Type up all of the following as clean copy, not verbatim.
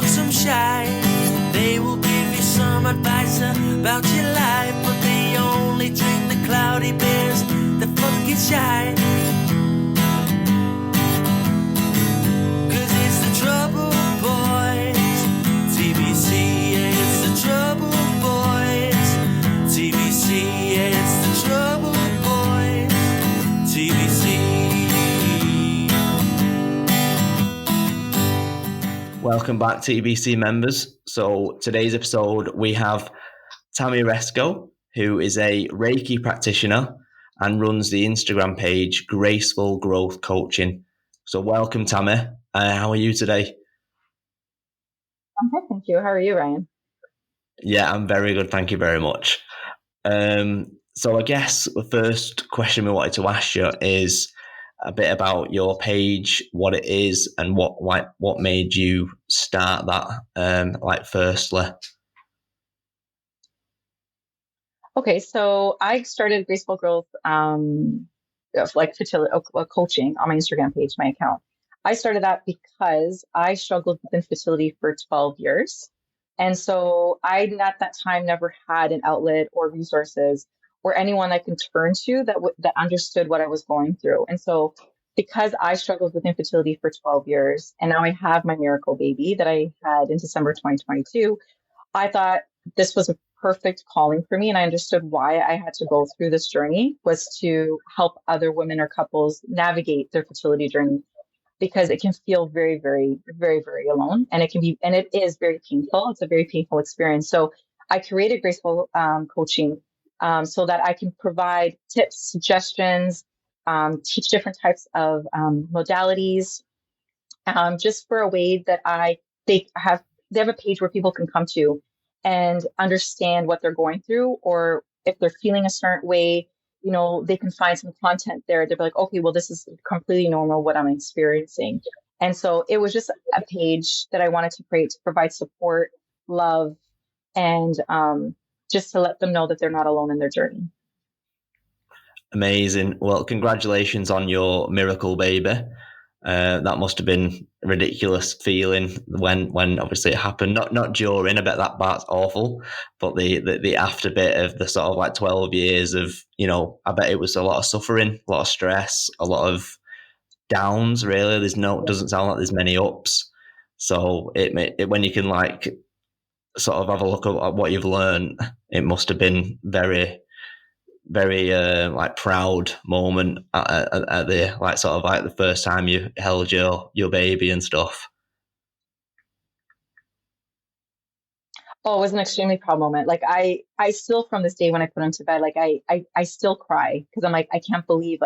some shine. They will give you some advice about your life, but they only drink the cloudy beers that fucking shine. Cause it's the trouble boys, TBC, yeah, it's the trouble boys, TBC, yeah, it's the trouble boys, TBC. Welcome back, TBC members. So today's episode, we have Tammy Resko, who is a Reiki practitioner and runs the Instagram page Graceful Growth Coaching. So welcome, Tammy. How are you today? I'm good, thank you. How are you, Ryan? Yeah, I'm very good. Thank you very much. So I guess the first question we wanted to ask you is a bit about your page, what it is, and what made you start that. Firstly. Okay, so I started Graceful Growth, fertility coaching on my Instagram page, my account. I started that because I struggled with infertility for 12 years. And so I, at that time, never had an outlet or resources or anyone I can turn to that understood what I was going through. And so because I struggled with infertility for 12 years, and now I have my miracle baby that I had in December 2022, I thought this was a perfect calling for me. And I understood why I had to go through this journey was to help other women or couples navigate their fertility journey, because it can feel very, very, very, very alone. And it is very painful. It's a very painful experience. So I created Graceful Coaching so that I can provide tips, suggestions, teach different types of modalities, just for a way that they have a page where people can come to and understand what they're going through, or if they're feeling a certain way, they can find some content there. They'll be like, okay, well, this is completely normal what I'm experiencing. And so it was just a page that I wanted to create to provide support, love, and just to let them know that they're not alone in their journey. Amazing. Well, congratulations on your miracle baby. That must have been a ridiculous feeling when obviously it happened. Not during, I bet that part's awful, but the after bit of the sort of 12 years of, I bet it was a lot of suffering, a lot of stress, a lot of downs, really. Doesn't sound like there's many ups. So it when you can sort of have a look at what you've learned, it must have been very, very proud moment at the the first time you held your baby and stuff. Oh, it was an extremely proud moment. I still, from this day when I put him to bed, I still cry because I'm I can't believe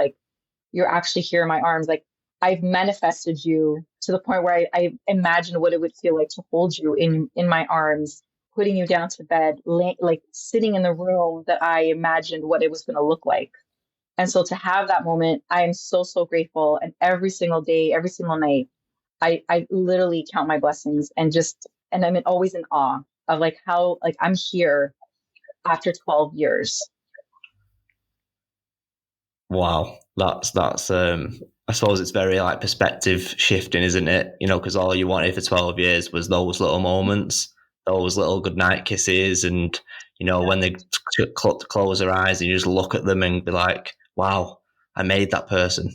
you're actually here in my arms. I've manifested you to the point where I imagine what it would feel like to hold you in my arms, putting you down to bed, sitting in the room that I imagined what it was going to look like. And so to have that moment, I am so, so grateful. And every single day, every single night, I literally count my blessings and I'm always in awe of how I'm here after 12 years. Wow. That's I suppose it's very perspective shifting, isn't it? Because all you wanted for 12 years was those little moments, those little goodnight kisses, and when they close their eyes and you just look at them and be like, wow, I made that person.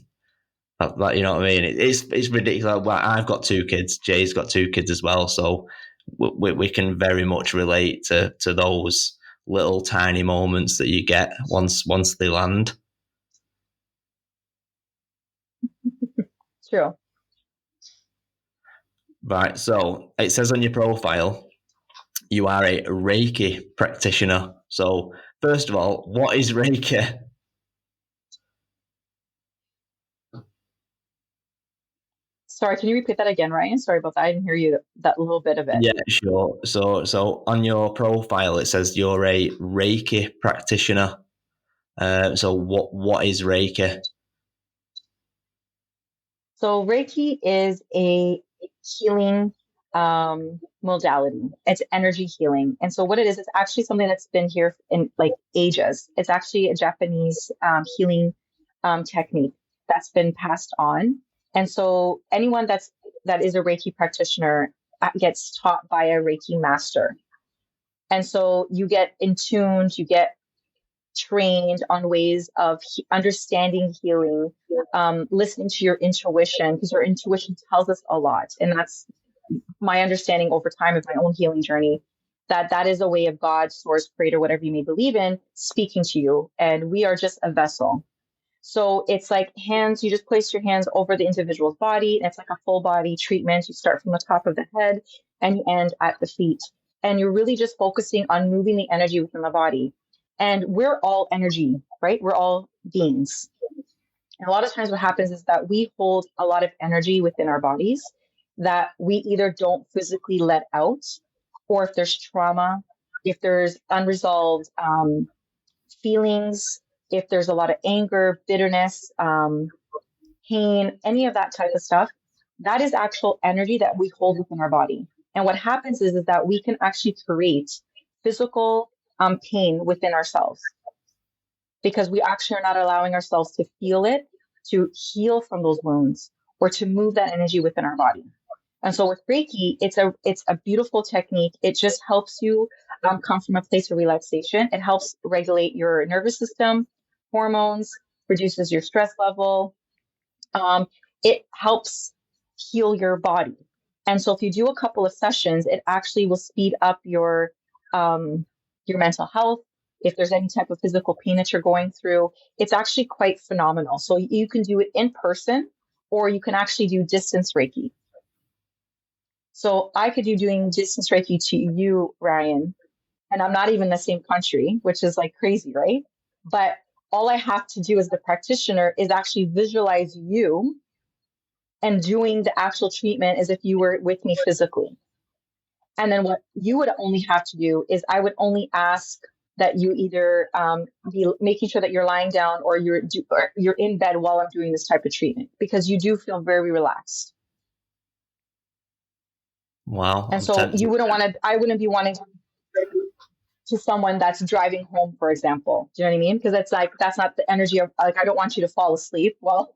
You know what I mean? It's ridiculous. Well, I've got 2 kids. Jay's got 2 kids as well, so we can very much relate to those little tiny moments that you get once they land. True. Right. So it says on your profile, you are a Reiki practitioner. So first of all, what is Reiki? Sorry, can you repeat that again, Ryan? Sorry about that. I didn't hear you that little bit of it. Yeah, sure. So on your profile, it says you're a Reiki practitioner. So what is Reiki? So Reiki is a healing modality. It's energy healing. And so what it is, it's actually something that's been here in ages. It's actually a Japanese healing technique that's been passed on. And so anyone that is a Reiki practitioner gets taught by a Reiki master. And so you get in tuned, you get trained on ways of understanding healing, listening to your intuition, because your intuition tells us a lot. And that's my understanding over time of my own healing journey, that is a way of God, source, creator, whatever you may believe in, speaking to you. And we are just a vessel. So it's like hands, you just place your hands over the individual's body. And it's like a full body treatment. You start from the top of the head and you end at the feet. And you're really just focusing on moving the energy within the body. And we're all energy, right? We're all beings. And a lot of times what happens is that we hold a lot of energy within our bodies that we either don't physically let out, or if there's trauma, if there's unresolved feelings, if there's a lot of anger, bitterness, pain, any of that type of stuff, that is actual energy that we hold within our body. And what happens is that we can actually create physical pain within ourselves because we actually are not allowing ourselves to feel it, to heal from those wounds, or to move that energy within our body. And so with Reiki, it's a beautiful technique. It just helps you come from a place of relaxation. It helps regulate your nervous system, hormones, reduces your stress level. It helps heal your body. And so if you do a couple of sessions, it actually will speed up your mental health. If there's any type of physical pain that you're going through, it's actually quite phenomenal. So you can do it in person, or you can actually do distance Reiki. So I could do doing distance Reiki to you, Ryan, and I'm not even in the same country, which is like crazy, right? But all I have to do as the practitioner is actually visualize you and doing the actual treatment as if you were with me physically. And then what you would only have to do is I would only ask that you either be making sure that you're lying down or you're in bed while I'm doing this type of treatment, because you do feel very relaxed. Wow. And so you wouldn't want to, I wouldn't be wanting to someone that's driving home, for example. Do you know what I mean? Because it's like, that's not the energy of, like, I don't want you to fall asleep while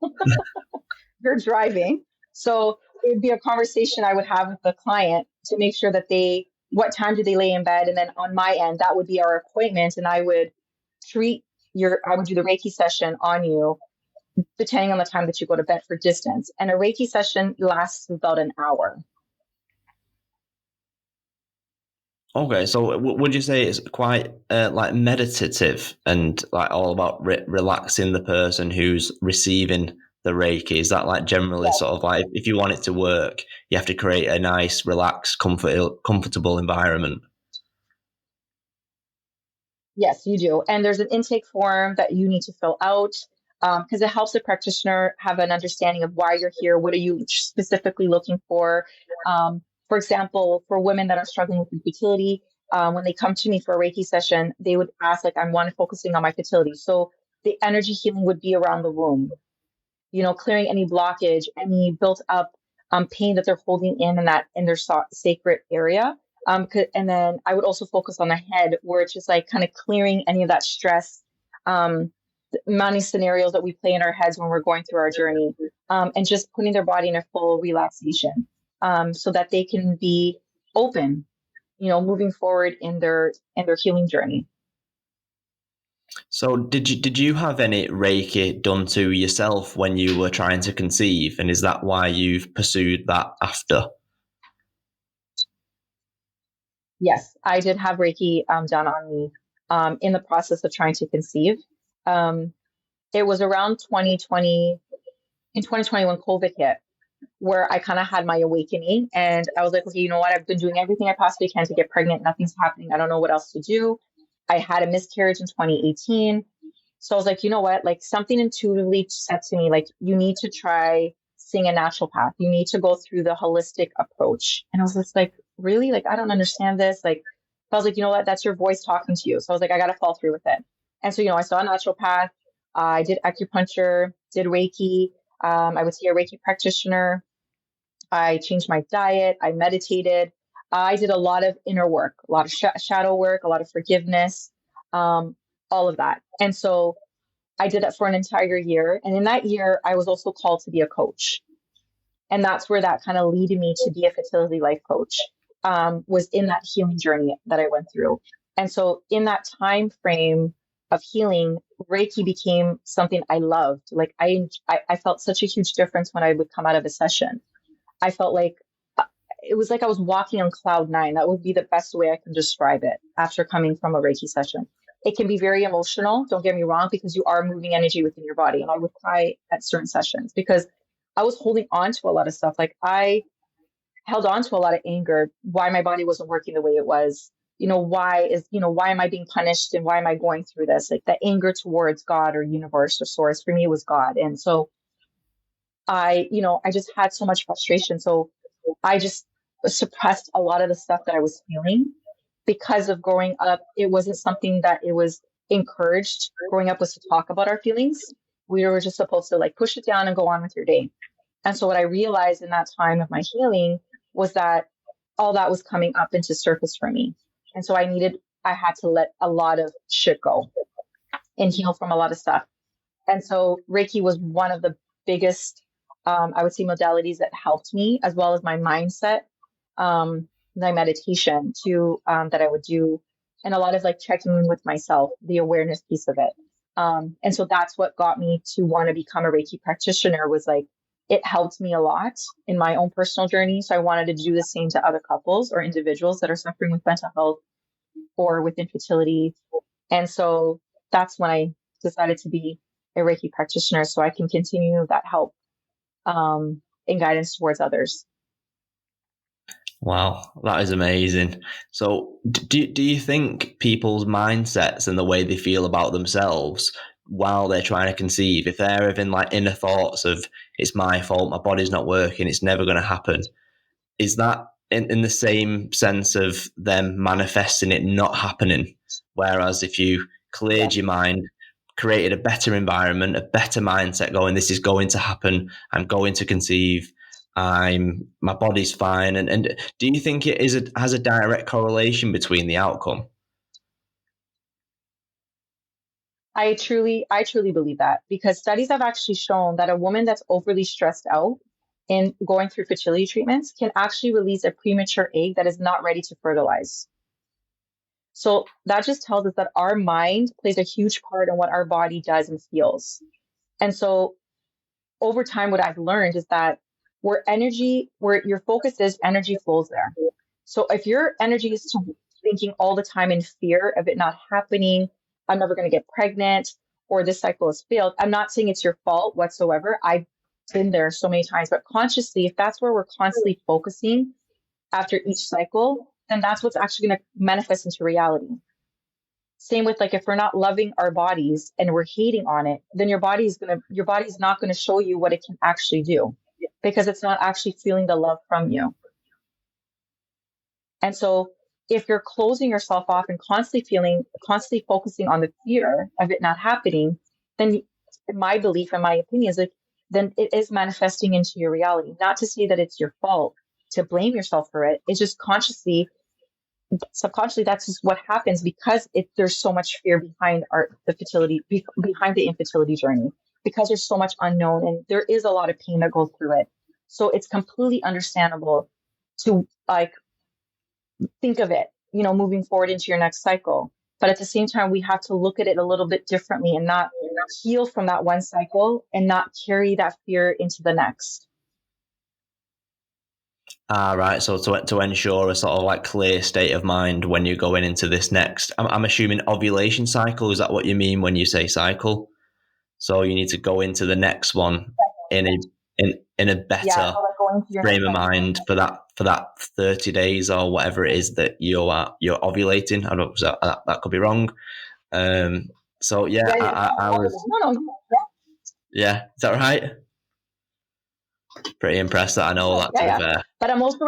you're driving. So it would be a conversation I would have with the client to make sure that what time do they lay in bed? And then on my end, that would be our appointment. And I would do the Reiki session on you, depending on the time that you go to bed for distance. And a Reiki session lasts about an hour. Okay, so would you say it's quite like meditative and like all about relaxing the person who's receiving the Reiki? Is that like generally sort of like, if you want it to work, you have to create a nice, relaxed, comfortable environment? Yes, you do. And there's an intake form that you need to fill out because it helps the practitioner have an understanding of why you're here. What are you specifically looking for? For example, for women that are struggling with infertility, when they come to me for a Reiki session, they would ask, like, I want to focusing on my fertility. So the energy healing would be around the womb, clearing any blockage, any built up pain that they're holding in their sacred area. And then I would also focus on the head, where it's just like kind of clearing any of that stress, many scenarios that we play in our heads when we're going through our journey, and just putting their body in a full relaxation. So that they can be open, moving forward in their healing journey. So did you have any Reiki done to yourself when you were trying to conceive? And is that why you've pursued that after? Yes, I did have Reiki done on me in the process of trying to conceive. It was around 2020, in 2020 when COVID hit, where I kind of had my awakening, and I was like, okay, you know what? I've been doing everything I possibly can to get pregnant. Nothing's happening. I don't know what else to do. I had a miscarriage in 2018. So I was like, you know what? Like, something intuitively said to me, like, you need to try seeing a naturopath. You need to go through the holistic approach. And I was just like, really? Like, I don't understand this. Like, I was like, you know what? That's your voice talking to you. So I was like, I got to fall through with it. And so, I saw a naturopath. I did acupuncture, did Reiki. I would see a Reiki practitioner. I changed my diet. I meditated. I did a lot of inner work, a lot of shadow work, a lot of forgiveness, all of that. And so I did that for an entire year. And in that year, I was also called to be a coach. And that's where that kind of led me to be a fertility life coach, was in that healing journey that I went through. And so in that time frame of healing, Reiki became something I loved. Like I felt such a huge difference when I would come out of a session. I felt like it was like I was walking on cloud nine. That would be the best way I can describe it after coming from a Reiki session. It can be very emotional, don't get me wrong, because you are moving energy within your body. And I would cry at certain sessions because I was holding on to a lot of stuff. Like I held on to a lot of anger, why my body wasn't working the way it was. Why am I being punished and why am I going through this? Like the anger towards God or universe or source, for me, it was God. And so I just had so much frustration. So I just suppressed a lot of the stuff that I was feeling because of growing up. It wasn't something that it was encouraged. Growing up was to talk about our feelings. We were just supposed to like push it down and go on with your day. And so what I realized in that time of my healing was that all that was coming up into surface for me. And so I had to let a lot of shit go and heal from a lot of stuff. And so Reiki was one of the biggest, I would say, modalities that helped me, as well as my mindset, my meditation too, that I would do, and a lot of like checking in with myself, the awareness piece of it. And so that's what got me to want to become a Reiki practitioner, was like, it helped me a lot in my own personal journey. So I wanted to do the same to other couples or individuals that are suffering with mental health or with infertility. And so that's when I decided to be a Reiki practitioner, so I can continue that help and guidance towards others. Wow, that is amazing. So do you think people's mindsets and the way they feel about themselves while they're trying to conceive, if they're having like inner thoughts of it's my fault, my body's not working, it's never going to happen, is that in the same sense of them manifesting it not happening? Whereas if you cleared your mind, created a better environment, a better mindset going, this is going to happen, I'm going to conceive, my body's fine. And do you think it has a direct correlation between the outcome? I truly believe that, because studies have actually shown that a woman that's overly stressed out in going through fertility treatments can actually release a premature egg that is not ready to fertilize. So that just tells us that our mind plays a huge part in what our body does and feels. And so over time, what I've learned is that where your focus is, energy flows there. So if your energy is to thinking all the time in fear of it not happening, I'm never going to get pregnant, or this cycle has failed, I'm not saying it's your fault whatsoever. I've been there so many times, but consciously, if that's where we're constantly focusing after each cycle, then that's what's actually going to manifest into reality. Same with like, if we're not loving our bodies and we're hating on it, then your body's not going to show you what it can actually do, because it's not actually feeling the love from you. And so if you're closing yourself off and constantly focusing on the fear of it not happening, then my belief and my opinion is like, then it is manifesting into your reality. Not to say that it's your fault to blame yourself for it. It's just subconsciously, that's just what happens, because there's so much fear behind behind the infertility journey, because there's so much unknown and there is a lot of pain that goes through it. So it's completely understandable to like think of it, moving forward into your next cycle. But at the same time, we have to look at it a little bit differently and not heal from that one cycle and not carry that fear into the next. Right. So to ensure a sort of like clear state of mind when you're going into this next, I'm assuming ovulation cycle. Is that what you mean when you say cycle? So you need to go into the next one in a better frame of mind for that 30 days or whatever it is that you're ovulating. I don't know, that could be wrong. So yeah, I was. Yeah, is that right? Pretty impressed that I know that, to be fair. But I'm also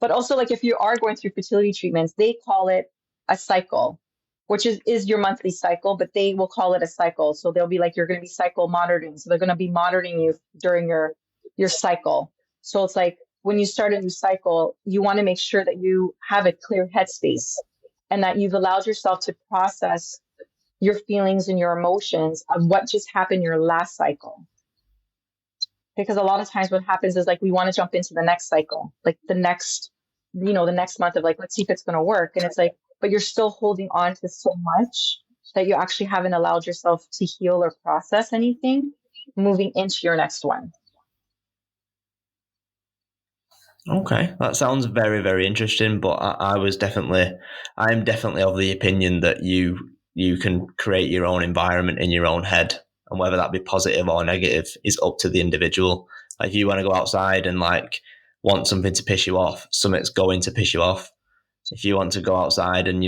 but also, like, if you are going through fertility treatments, they call it a cycle, which is your monthly cycle, but they will call it a cycle. So they'll be like, you're going to be cycle monitoring. So they're going to be monitoring you during your cycle. So it's like, when you start a new cycle, you want to make sure that you have a clear headspace and that you've allowed yourself to process your feelings and your emotions of what just happened your last cycle. Because a lot of times what happens is like we want to jump into the next cycle, like the next month of like, let's see if it's going to work. And it's like, but you're still holding on to so much that you actually haven't allowed yourself to heal or process anything moving into your next one. Okay, that sounds very, very interesting. But I'm definitely of the opinion that you can create your own environment in your own head, and whether that be positive or negative is up to the individual. Like if you want to go outside and like want something to piss you off, something's going to piss you off. If you want to go outside and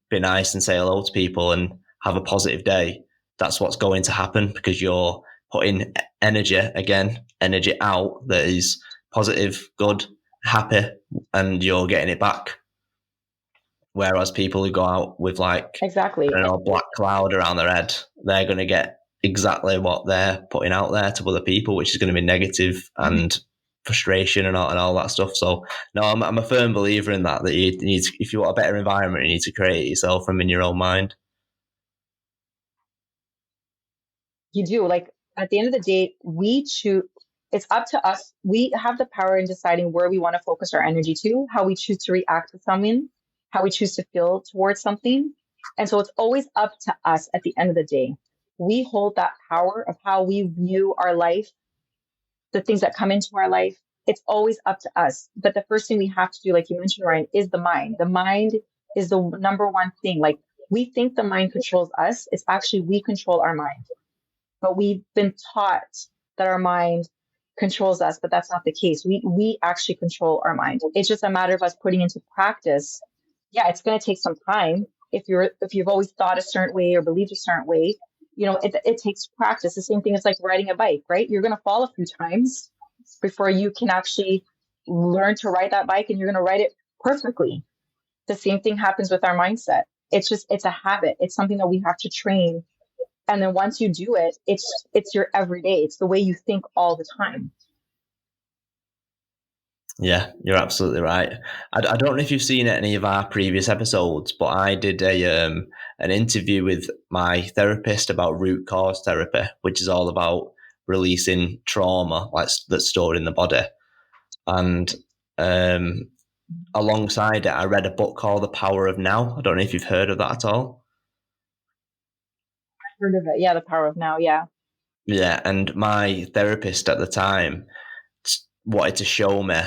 be nice and say hello to people and have a positive day, that's what's going to happen, because you're putting energy out that is positive, good, happy, and you're getting it back. Whereas people who go out with like Exactly. a black cloud around their head, they're going to get exactly what they're putting out there to other people, which is going to be negative and frustration and all that stuff. So no, I'm a firm believer in that you need to, if you want a better environment, you need to create it yourself from in your own mind. You do. Like at the end of the day, we choose. It's up to us. We have the power in deciding where we want to focus our energy to, how we choose to react to someone, how we choose to feel towards something. And so it's always up to us at the end of the day. We hold that power of how we view our life, the things that come into our life. It's always up to us. But the first thing we have to do, like you mentioned, Ryan, is the mind. The mind is the number one thing. Like we think the mind controls us. It's actually we control our mind. But we've been taught that our mind controls us, but that's not the case. We actually control our mind. It's just a matter of us putting into practice. Yeah, it's going to take some time. If you've always thought a certain way or believed a certain way, it takes practice. The same thing as like riding a bike, right? You're going to fall a few times before you can actually learn to ride that bike, and you're going to ride it perfectly. The same thing happens with our mindset. It's a habit. It's something that we have to train. And then once you do it, it's your everyday. It's the way you think all the time. Yeah, you're absolutely right. I don't know if you've seen any of our previous episodes, but I did an interview with my therapist about root cause therapy, which is all about releasing trauma that's stored in the body. And alongside it, I read a book called The Power of Now. I don't know if you've heard of that at all. I've heard of it. Yeah, The Power of Now. Yeah. Yeah, and my therapist at the time wanted to show me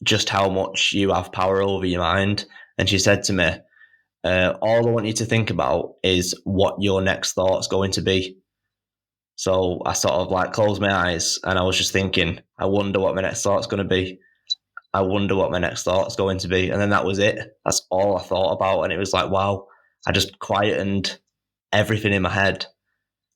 just how much you have power over your mind. And she said to me, all I want you to think about is what your next thought's going to be. So I sort of like closed my eyes and I was just thinking, I wonder what my next thought's going to be. I wonder what my next thought's going to be. And then that was it. That's all I thought about. And it was like, wow, I just quietened everything in my head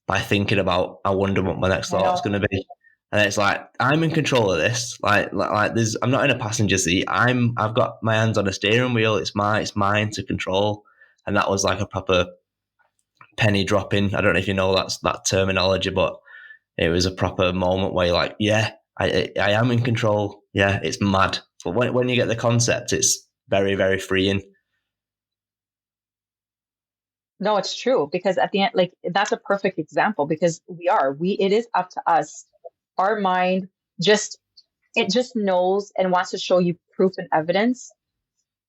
by thinking about, I wonder what my next thought's going to be. And it's like, I'm in control of this. Like I'm not in a passenger seat. I've got my hands on a steering wheel. It's mine to control. And that was like a proper penny dropping. I don't know if you know that terminology, but it was a proper moment where you're like, yeah, I am in control. Yeah, it's mad. But when you get the concept, it's very, very freeing. No, it's true, because at the end, like that's a perfect example, because it is up to us. Our mind just knows and wants to show you proof and evidence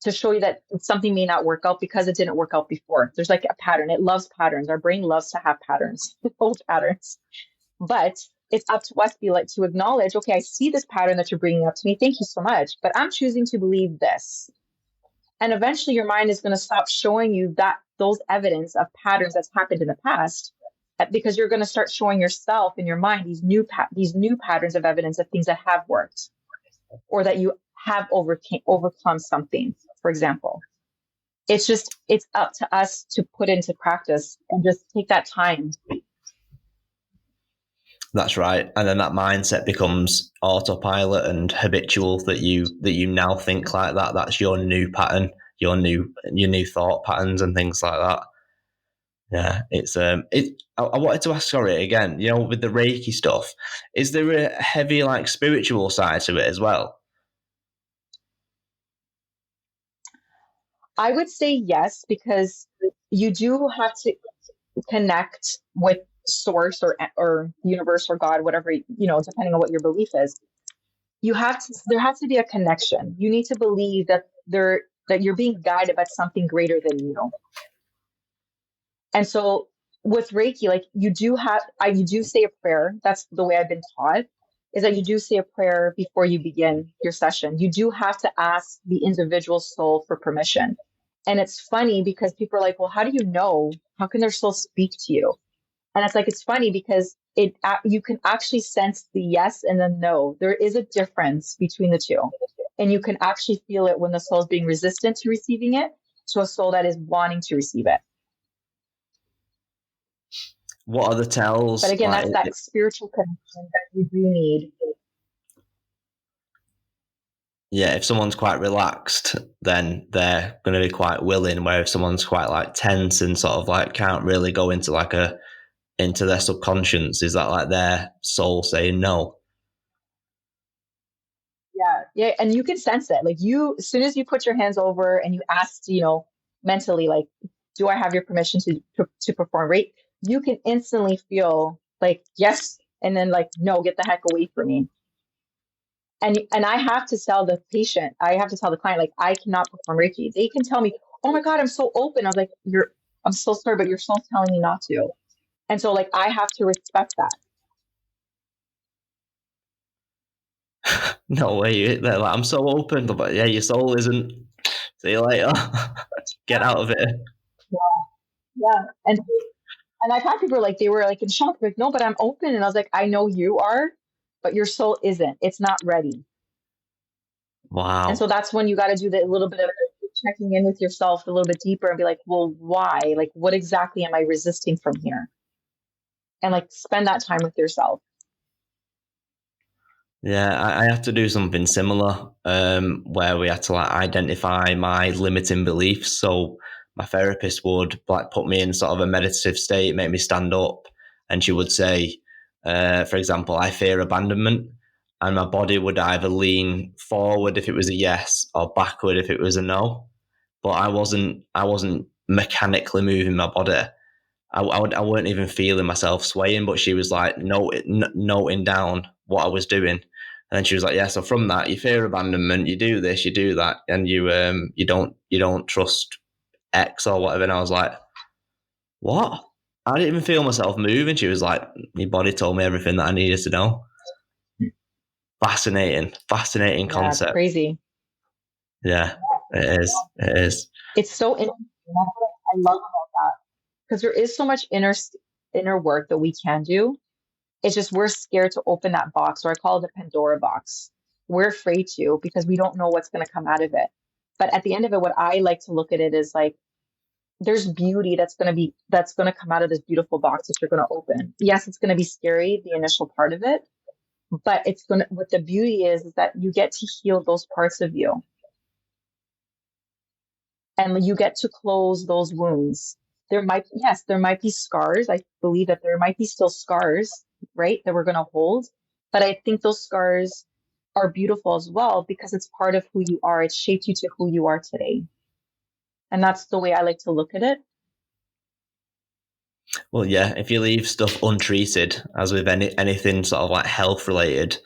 to show you that something may not work out because it didn't work out before. There's like a pattern. It loves patterns. Our brain loves to have patterns, old patterns. But it's up to us to acknowledge, okay, I see this pattern that you're bringing up to me. Thank you so much. But I'm choosing to believe this. And eventually your mind is going to stop showing you those evidence of patterns that's happened in the past, because you're going to start showing yourself in your mind these new patterns of evidence of things that have worked, or that you have overcome something, for example. It's up to us to put into practice and just take that time. That's right. And then that mindset becomes autopilot and habitual, that you now think like that. That's your new pattern, your new thought patterns and things like that. Yeah, it's I wanted to ask, sorry, again, with the Reiki stuff, is there a heavy like spiritual side to it as well? I would say yes, because you do have to connect with source or universe or God, whatever, depending on what your belief is, there has to be a connection. You need to believe that you're being guided by something greater than you. And so with Reiki, like you do say a prayer. That's the way I've been taught, is that you do say a prayer before you begin your session. You do have to ask the individual soul for permission. And it's funny because people are like, well, how do you know? How can their soul speak to you? And it's funny because you can actually sense the yes and the no. There is a difference between the two. And you can actually feel it when the soul is being resistant to receiving it to a soul that is wanting to receive it. What are the tells? But again, that's that spiritual connection that you do need. Yeah, if someone's quite relaxed, then they're going to be quite willing. Where if someone's quite like tense and sort of like can't really go into into their subconscious, is that like their soul saying no? Yeah, and you can sense it. Like as soon as you put your hands over and you asked, mentally, like, do I have your permission to perform Reiki? You can instantly feel like yes, and then like no, get the heck away from me. And I have to tell the patient, I have to tell the client, like, I cannot perform Reiki. They can tell me, oh my God, I'm so open. I was like, I'm so sorry, but your soul's telling me not to. And so like I have to respect that. No way. They're like, I'm so open, but yeah, your soul isn't. See you later. Get out of it. Yeah. And I've had people like, they were like in shock, like, no, but I'm open. And I was like, I know you are, but your soul isn't. It's not ready. Wow. And so that's when you got to do the little bit of checking in with yourself a little bit deeper and be like, well, why? Like, what exactly am I resisting from here? And like, spend that time with yourself. Yeah, I have to do something similar where we had to like identify my limiting beliefs. So my therapist would like put me in sort of a meditative state, make me stand up, and she would say, for example, I fear abandonment, and my body would either lean forward if it was a yes or backward if it was a no. But I wasn't mechanically moving my body. I weren't even feeling myself swaying, but she was like noting down what I was doing. And then she was like, yeah, so from that, you fear abandonment, you do this, you do that, and you don't trust X or whatever. And I was like, what? I didn't even feel myself moving. She was like, your body told me everything that I needed to know. Fascinating concept. Crazy. Yeah, it is. It's so interesting. That's what I love about that. Because there is so much inner work that we can do. It's just we're scared to open that box, or I call it the Pandora box. We're afraid to because we don't know what's going to come out of it. But at the end of it, what I like to look at it is like, there's beauty that's going to come out of this beautiful box that you're going to open. Yes, it's going to be scary, the initial part of it, but what the beauty is that you get to heal those parts of you. And you get to close those wounds. There might be scars. I believe that there might be still scars, right, that we're going to hold. But I think those scars are beautiful as well because it's part of who you are. It shaped you to who you are today. And that's the way I like to look at it. Well, yeah, if you leave stuff untreated, as with anything sort of like health related,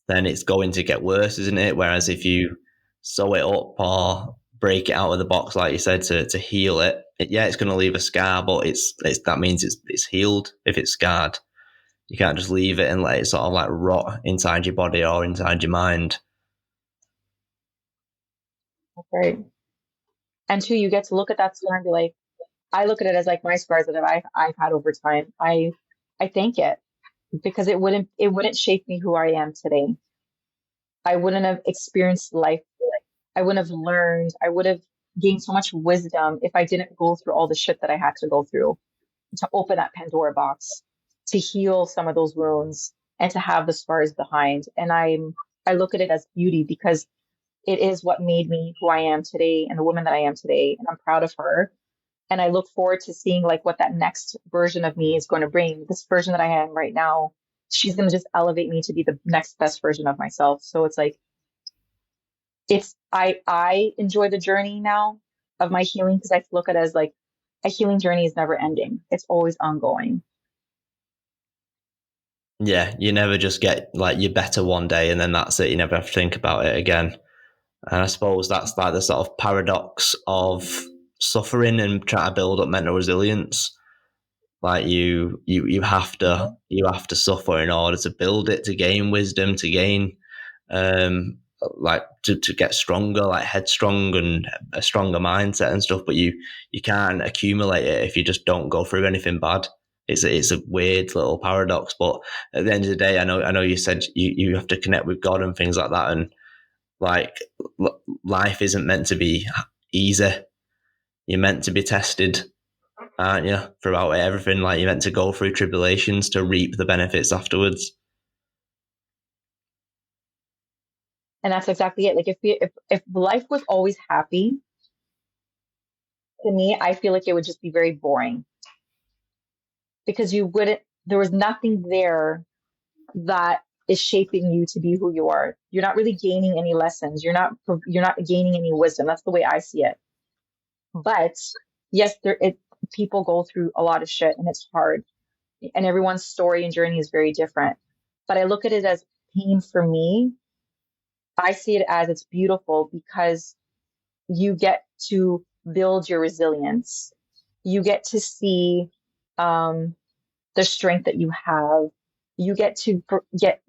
then it's going to get worse, isn't it? Whereas if you sew it up or break it out of the box, like you said, to heal it, it's going to leave a scar, but that means it's healed if it's scarred. You can't just leave it and let it sort of like rot inside your body or inside your mind. That's right. And two, you get to look at that scar and be like, I look at it as like my scars that I've had over time. I thank it because it wouldn't shape me who I am today. I wouldn't have experienced life. I wouldn't have learned. I would have gained so much wisdom if I didn't go through all the shit that I had to go through to open that Pandora box, to heal some of those wounds and to have the scars behind. And I look at it as beauty because it is what made me who I am today and the woman that I am today. And I'm proud of her. And I look forward to seeing like what that next version of me is going to bring. This version that I am right now, she's going to just elevate me to be the next best version of myself. So it's like, I enjoy the journey now of my healing because I look at it as like a healing journey is never ending. It's always ongoing. Yeah, you never just get like you're better one day and then that's it. You never have to think about it again. And I suppose that's like the sort of paradox of suffering and trying to build up mental resilience. Like you have to suffer in order to build it, to gain wisdom, to gain like to get stronger, like headstrong and a stronger mindset and stuff. But you can't accumulate it if you just don't go through anything bad. It's a weird little paradox, but at the end of the day, I know you said you have to connect with God and things like that, and like life isn't meant to be easy. You're meant to be tested, aren't you? Throughout everything, like you're meant to go through tribulations to reap the benefits afterwards. And that's exactly it. Like if life was always happy, to me, I feel like it would just be very boring because there was nothing there that is shaping you to be who you are. You're not really gaining any lessons. You're not gaining any wisdom. That's the way I see it. But yes, people go through a lot of shit and it's hard. And everyone's story and journey is very different. But I look at it as pain for me. I see it as it's beautiful because you get to build your resilience. You get to see the strength that you have. You get to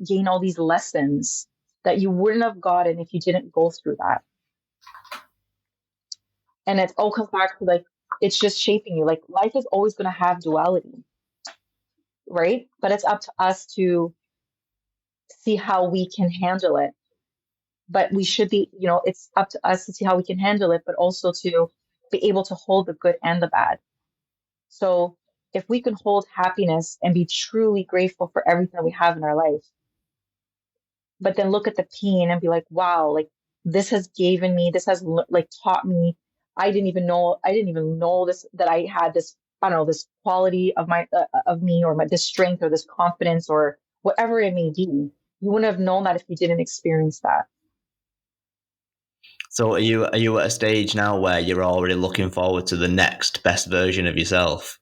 gain all these lessons that you wouldn't have gotten if you didn't go through that. And it all comes back to like, it's just shaping you. Like life is always going to have duality, right? But it's up to us to see how we can handle it. But we should be, it's up to us to see how we can handle it, but also to be able to hold the good and the bad. So if we can hold happiness and be truly grateful for everything we have in our life, but then look at the pain and be like, wow, like this has like taught me. I didn't even know this, that I had this, I don't know, this quality of of me, or this strength or this confidence or whatever it may be. You wouldn't have known that if you didn't experience that. So are you at a stage now where you're already looking forward to the next best version of yourself?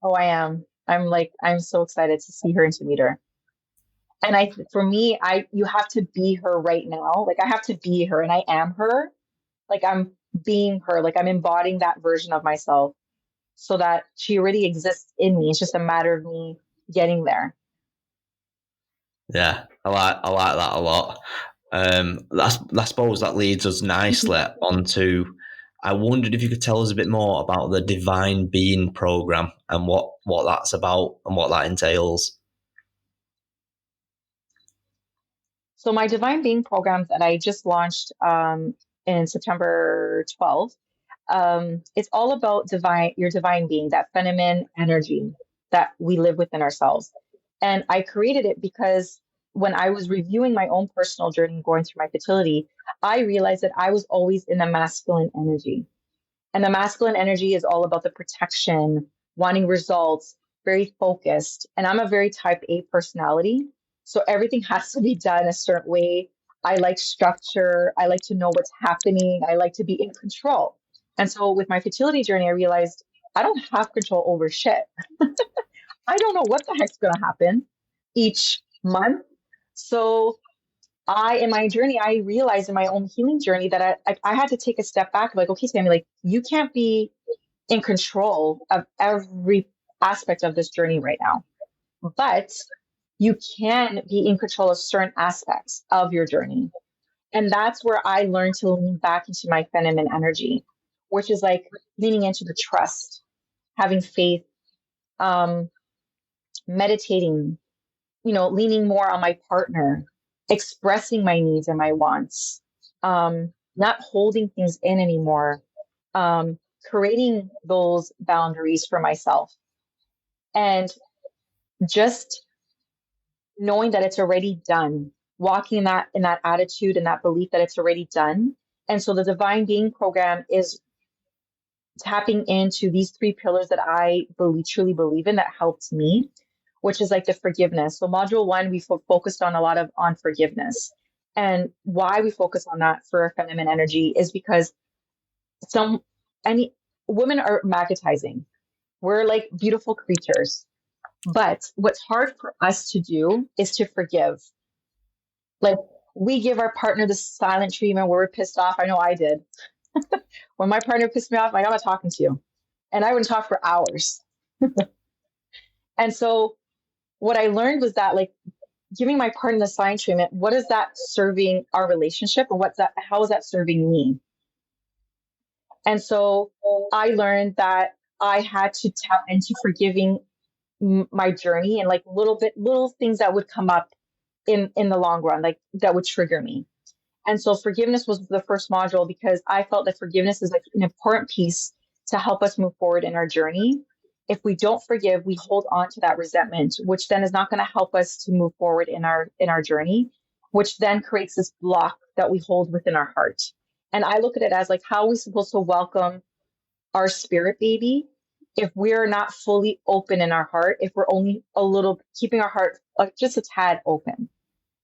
Oh, I am. I'm so excited to see her and to meet her. And for me, you have to be her right now. Like I have to be her and I am her. Like I'm being her, like I'm embodying that version of myself so that she already exists in me. It's just a matter of me getting there. Yeah, I like that a lot. I suppose that leads us nicely onto. I wondered if you could tell us a bit more about the Divine Being program and what that's about and what that entails. So my Divine Being program that I just launched in September 12th, it's all about your divine being, that feminine energy that we live within ourselves. And I created it because when I was reviewing my own personal journey going through my fertility, I realized that I was always in the masculine energy. And the masculine energy is all about the protection, wanting results, very focused. And I'm a very type A personality. So everything has to be done a certain way. I like structure. I like to know what's happening. I like to be in control. And so with my fertility journey, I realized I don't have control over shit. I don't know what the heck's going to happen each month. So in my journey, I realized in my own healing journey that I had to take a step back. Like, okay, Sammy, like you can't be in control of every aspect of this journey right now, but you can be in control of certain aspects of your journey. And that's where I learned to lean back into my feminine energy, which is like leaning into the trust, having faith, meditating, leaning more on my partner, expressing my needs and my wants, not holding things in anymore, creating those boundaries for myself, and just knowing that it's already done, walking in that attitude and that belief that it's already done. And so the Divine Being program is tapping into these three pillars that I truly believe in, that helped me, which is like the forgiveness. So module 1, we focused on on forgiveness. And why we focus on that for a feminine energy is because women are magnetizing. We're like beautiful creatures. But what's hard for us to do is to forgive. Like, we give our partner the silent treatment where we're pissed off. I know I did. When my partner pissed me off, I'm not talking to you. And I wouldn't talk for hours. And so what I learned was that, like, giving my partner the silent treatment, what is that serving our relationship, and how is that serving me? And so I learned that I had to tap into forgiving my journey, and like little things that would come up in the long run, like that would trigger me. And so forgiveness was the first module, because I felt that forgiveness is like an important piece to help us move forward in our journey. If we don't forgive, we hold on to that resentment, which then is not going to help us to move forward in our journey, which then creates this block that we hold within our heart. And I look at it as like, how are we supposed to welcome our spirit baby if we're not fully open in our heart, if we're only a little keeping our heart just a tad open,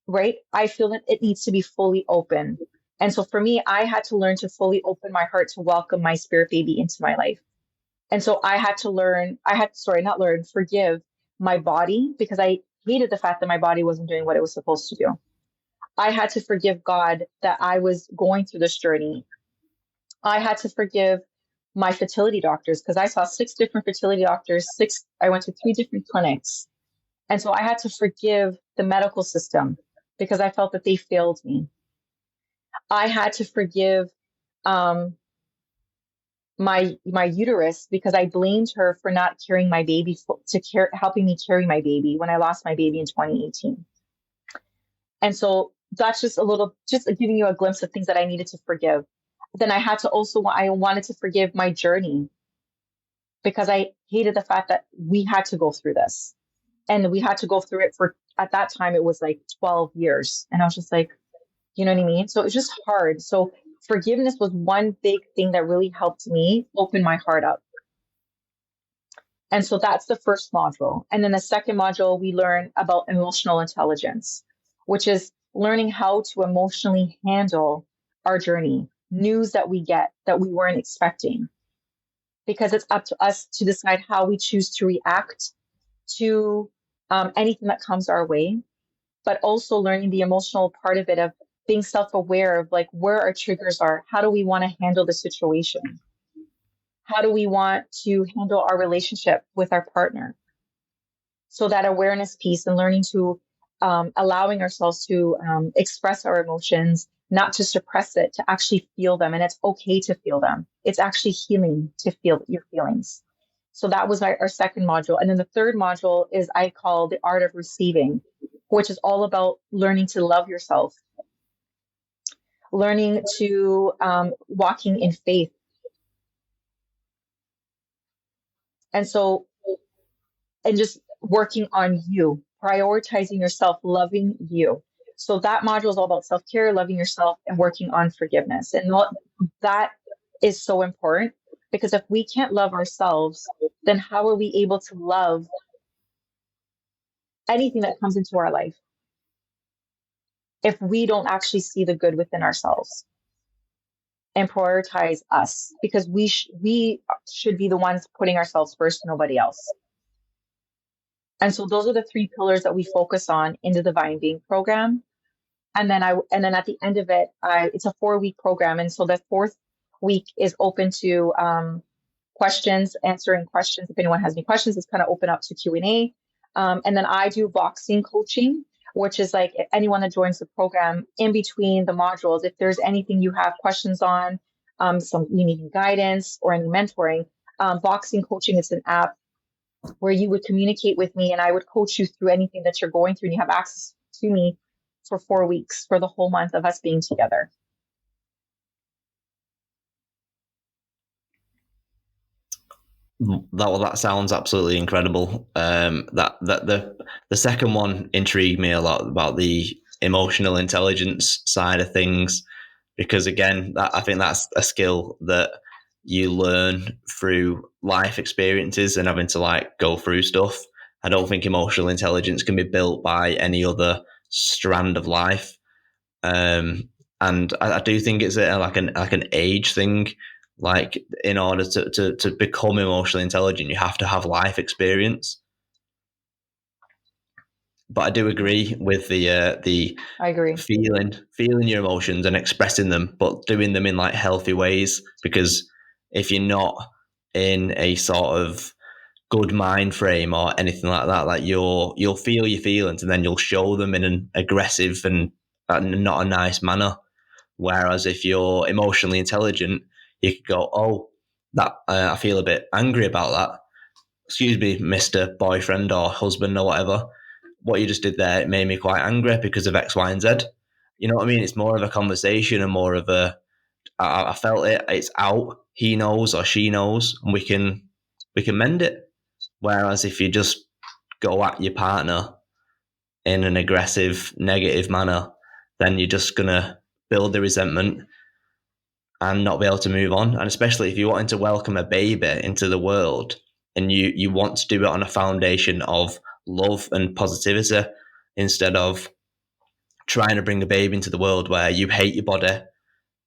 right? I feel that it needs to be forly open. And so for me, I had to learn to fully open my heart to welcome my spirit baby into my life. And so forgive my body, because I hated the fact that my body wasn't doing what it was supposed to do. I had to forgive God that I was going through this journey. I had to forgive my fertility doctors, because I saw 6 different fertility doctors. I went to 3 different clinics. And so I had to forgive the medical system because I felt that they failed me. I had to forgive my uterus, because I blamed her for not carrying my baby, helping me carry my baby when I lost my baby in 2018. And so that's just giving you a glimpse of things that I needed to forgive. Then I wanted to forgive my journey, because I hated the fact that we had to go through this, and we had to go through it for, at that time, it was like 12 years. And I was just like, you know what I mean? So it was just hard. So forgiveness was one big thing that really helped me open my heart up. And so that's the first module. And then the second module, we learn about emotional intelligence, which is learning how to emotionally handle our journey, news that we get that we weren't expecting, because it's up to us to decide how we choose to react to anything that comes our way, but also learning the emotional part of it, of being self-aware of like where our triggers are. How do we want to handle the situation? How do we want to handle our relationship with our partner? So that awareness piece, and learning to allowing ourselves to express our emotions, not to suppress it, to actually feel them. And it's okay to feel them. It's actually healing to feel your feelings. So that was our second module. And then the third module is I call the art of receiving, which is all about learning to love yourself, learning to walking in faith. And just working on you, prioritizing yourself, loving you. So that module is all about self-care, loving yourself, and working on forgiveness. And that is so important, because if we can't love ourselves, then how are we able to love anything that comes into our life if we don't actually see the good within ourselves and prioritize us? Because we should be the ones putting ourselves first, nobody else. And so those are the 3 pillars that we focus on in the Divine Being program. And then at the end of it, it's a 4-week program. And so the 4th week is open to questions, answering questions. If anyone has any questions, it's kind of open up to Q&A. And then I do boxing coaching, which is like anyone that joins the program in between the modules, if there's anything you have questions on, you need guidance or any mentoring, boxing coaching is an app where you would communicate with me and I would coach you through anything that you're going through, and you have access to me for 4 weeks, for the whole month of us being together. That sounds absolutely incredible. That the second one intrigued me a lot, about the emotional intelligence side of things, because again, I think that's a skill that you learn through life experiences and having to like go through stuff. I don't think emotional intelligence can be built by any other strand of life. And I do think it's like an age thing. Like, in order to become emotionally intelligent, you have to have life experience. But I do agree with the I agree. feeling your emotions and expressing them, but doing them in like healthy ways. Because if you're not in a sort of good mind frame or anything like that, like you'll feel your feelings and then you'll show them in an aggressive and not a nice manner. Whereas if you're emotionally intelligent, you could go, oh, that I feel a bit angry about that. Excuse me, Mr. Boyfriend or husband or whatever. What you just did there, it made me quite angry because of X, Y, and Z. You know what I mean? It's more of a conversation and more of I felt it, it's out. He knows or she knows, and we can mend it. Whereas if you just go at your partner in an aggressive, negative manner, then you're just gonna build the resentment and not be able to move on. And especially if you're wanting to welcome a baby into the world and you want to do it on a foundation of love and positivity instead of trying to bring a baby into the world where you hate your body,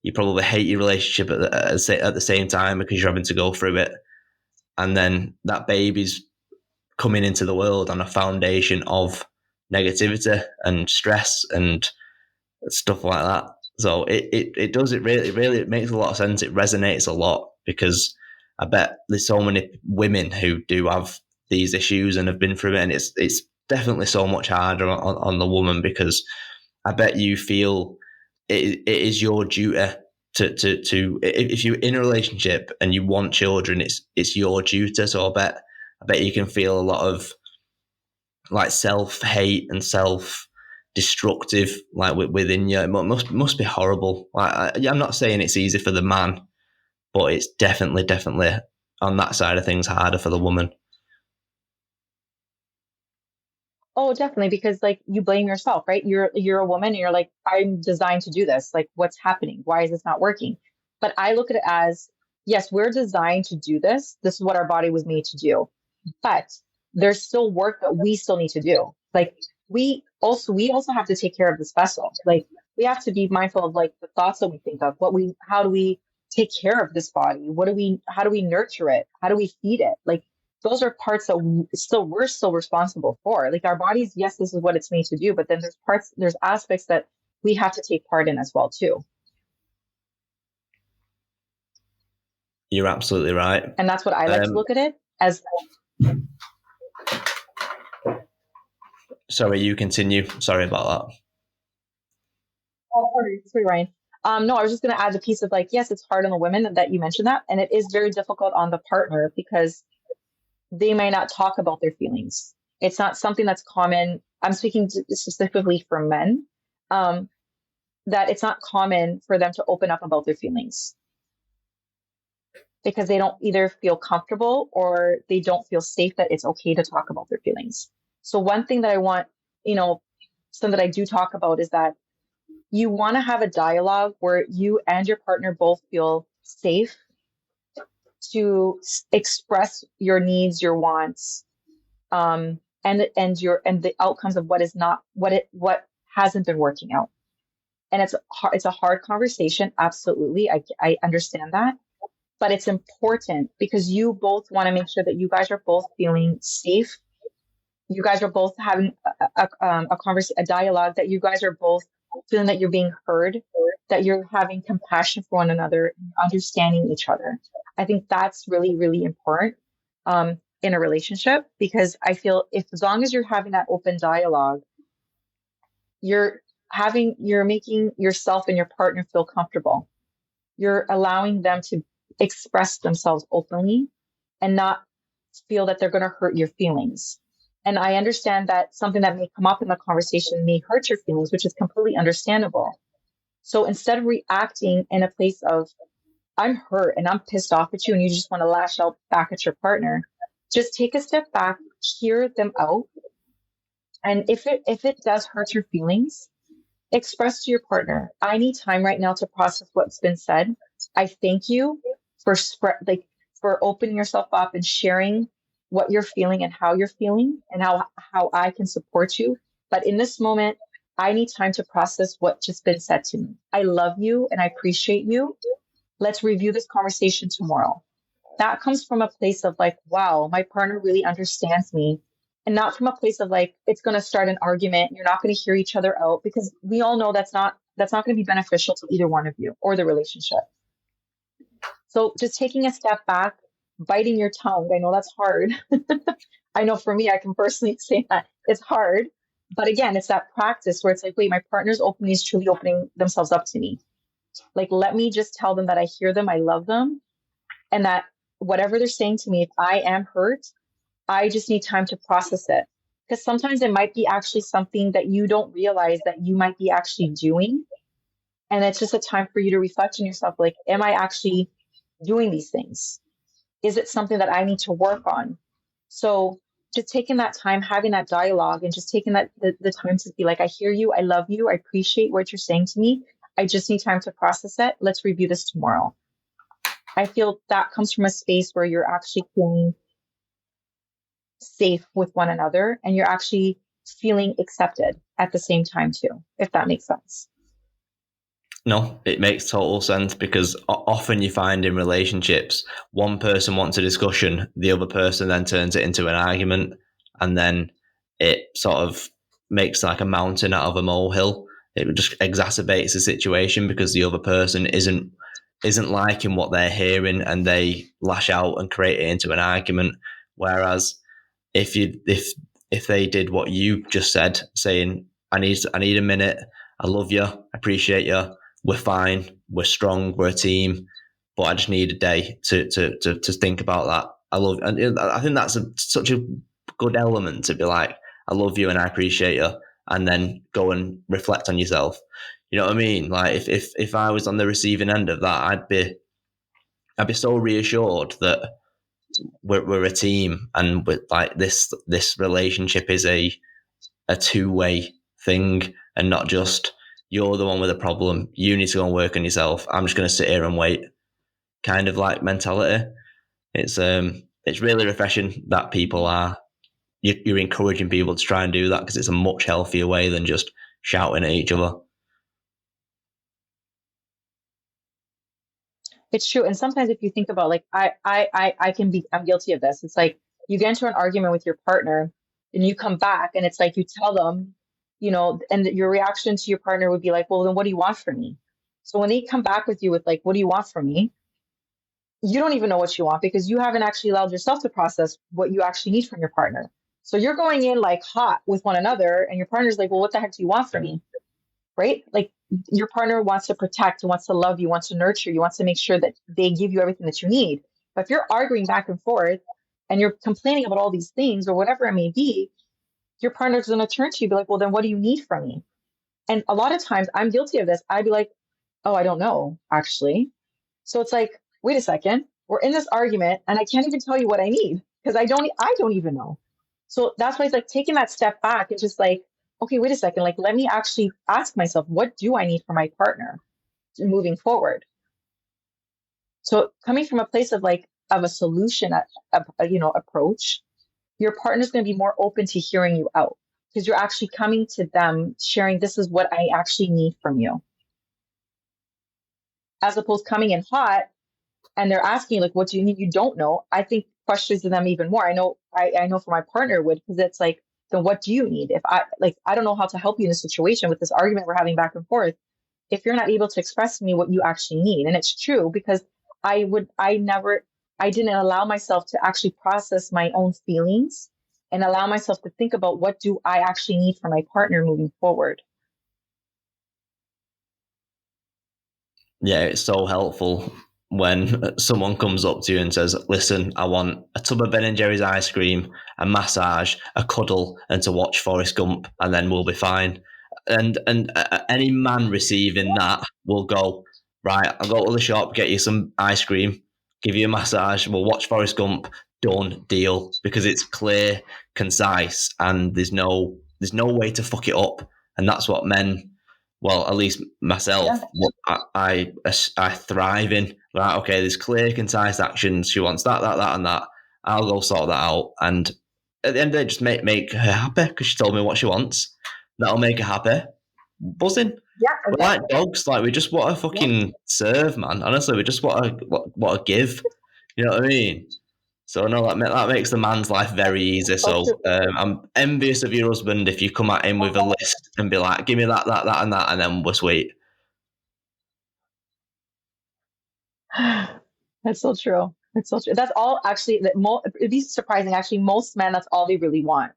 you probably hate your relationship at the same time because you're having to go through it. And then that baby's coming into the world on a foundation of negativity and stress and stuff like that. So it does, it really it makes a lot of sense. It resonates a lot because I bet there's so many women who do have these issues and have been through it, and it's definitely so much harder on the woman because I bet you feel it is your duty to if you're in a relationship and you want children, it's your duty. So I bet you can feel a lot of like self-hate and self-destructive like within you. It must be horrible. Like I'm not saying it's easy for the man, but it's definitely on that side of things harder for the woman. Oh, definitely, because like you blame yourself, right? You're a woman and you're like, I'm designed to do this. Like, what's happening? Why is this not working? But I look at it as, yes, we're designed to do this. This is what our body was made to do. But there's still work that we still need to do. Like we also have to take care of this vessel. Like we have to be mindful of like the thoughts that we think of, how do we take care of this body? How do we nurture it? How do we feed it? Like those are parts that we're still responsible for. Like our bodies, yes, this is what it's made to do, but then there's aspects that we have to take part in as well too. You're absolutely right. And that's what I like to look at it as. Sorry, you continue. Sorry about that. Oh, sorry, Ryan. No, I was just going to add the piece of like, yes, it's hard on the women that you mentioned that, and it is very difficult on the partner because they may not talk about their feelings. It's not something that's common. I'm speaking specifically for men, that it's not common for them to open up about their feelings because they don't either feel comfortable or they don't feel safe that it's okay to talk about their feelings. So one thing that I want, something that I do talk about is that you want to have a dialogue where you and your partner both feel safe to express your needs, your wants, and the outcomes of what hasn't been working out. And it's a hard conversation. Absolutely. I understand that, but it's important because you both want to make sure that you guys are both feeling safe. You guys are both having a dialogue, that you guys are both feeling that you're being heard, that you're having compassion for one another, understanding each other. I think that's really, really important in a relationship, because I feel as long as you're having that open dialogue, you're making yourself and your partner feel comfortable. You're allowing them to express themselves openly and not feel that they're going to hurt your feelings. And I understand that something that may come up in the conversation may hurt your feelings, which is completely understandable. So instead of reacting in a place of, I'm hurt and I'm pissed off at you and you just want to lash out back at your partner, just take a step back, hear them out. And if it does hurt your feelings, express to your partner, I need time right now to process what's been said. I thank you for opening yourself up and sharing what you're feeling and how you're feeling and how I can support you. But in this moment, I need time to process what just been said to me. I love you and I appreciate you. Let's review this conversation tomorrow. That comes from a place of like, wow, my partner really understands me And not from a place of like, it's going to start an argument. You're not going to hear each other out, because we all know that's not going to be beneficial to either one of you or the relationship. So just taking a step back, biting your tongue. I know that's hard. I know for me, I can personally say that it's hard. But again, it's that practice where it's like, wait, my partner's is truly opening themselves up to me. Like, let me just tell them that I hear them, I love them, and that whatever they're saying to me, if I am hurt, I just need time to process it. Because sometimes it might be actually something that you don't realize that you might be actually doing. And it's just a time for you to reflect on yourself. Like, am I actually doing these things? Is it something that I need to work on? So just taking that time, having that dialogue, and just taking that the time to be like, I hear you, I love you, I appreciate what you're saying to me. I just need time to process it. Let's review this tomorrow. I feel that comes from a space where you're actually feeling safe with one another, and you're actually feeling accepted at the same time too, if that makes sense. No, it makes total sense, because often you find in relationships, one person wants a discussion, the other person then turns it into an argument, and then it sort of makes like a mountain out of a molehill. It just exacerbates the situation because the other person isn't liking what they're hearing, and they lash out and create it into an argument. Whereas if they did what you just said, saying, I need a minute, I love you, I appreciate you, we're fine, we're strong, we're a team, but I just need a day to think about that. And I think that's such a good element to be like, I love you and I appreciate you, and then go and reflect on yourself. You know what I mean? Like if I was on the receiving end of that, I'd be so reassured that we're a team, and with like this relationship is a two-way thing, and not just you're the one with a problem, you need to go and work on yourself, I'm just going to sit here and wait kind of like mentality. It's really refreshing that you're encouraging people to try and do that, because it's a much healthier way than just shouting at each other. It's true. And sometimes if you think about, like, I'm guilty of this. It's like you get into an argument with your partner and you come back and it's like you tell them, and your reaction to your partner would be like, well, then what do you want from me? So when they come back with you with like, what do you want from me? You don't even know what you want, because you haven't actually allowed yourself to process what you actually need from your partner. So you're going in like hot with one another, and your partner's like, well, what the heck do you want from me? Right? Like, your partner wants to protect, wants to love you, wants to nurture you, wants to make sure that they give you everything that you need. But if you're arguing back and forth and you're complaining about all these things or whatever it may be, your partner's going to turn to you and be like, well, then what do you need from me? And a lot of times I'm guilty of this. I'd be like, oh, I don't know, actually. So it's like, wait a second, we're in this argument and I can't even tell you what I need, because I don't even know. So that's why it's like taking that step back and just like, okay, wait a second, like, let me actually ask myself, what do I need from my partner moving forward? So coming from a place of a solution, approach, your partner's going to be more open to hearing you out, because you're actually coming to them sharing, this is what I actually need from you. As opposed to coming in hot and they're asking, like, what do you need? You don't know. I think questions to them even more. I know for my partner would, because it's like, then what do you need? If I don't know how to help you in this situation with this argument we're having back and forth, if you're not able to express to me what you actually need. And it's true, because I didn't allow myself to actually process my own feelings and allow myself to think about, what do I actually need from my partner moving forward? Yeah, it's so helpful when someone comes up to you and says, listen, I want a tub of Ben & Jerry's ice cream, a massage, a cuddle, and to watch Forrest Gump, and then we'll be fine. And any man receiving that will go, right, I'll go to the shop, get you some ice cream, give you a massage, we'll watch Forrest Gump, done, deal, because it's clear, concise, and there's no way to fuck it up. And that's what men, well, at least myself, I thrive in. Right, okay, there's clear, concise actions. She wants that, and that. I'll go sort that out. And at the end of the day, just make her happy, because she told me what she wants. That'll make her happy. Buzzing. Yeah, we're like dogs. Like, we just want to fucking serve, man. Honestly, we just want to give. You know what I mean? So no, that makes the man's life very easy. So I'm envious of your husband if you come at him with a list and be like, give me that, and that, and then we're sweet. That's so true. It's so true. That's all actually, it'd be surprising. Actually, most men, that's all they really want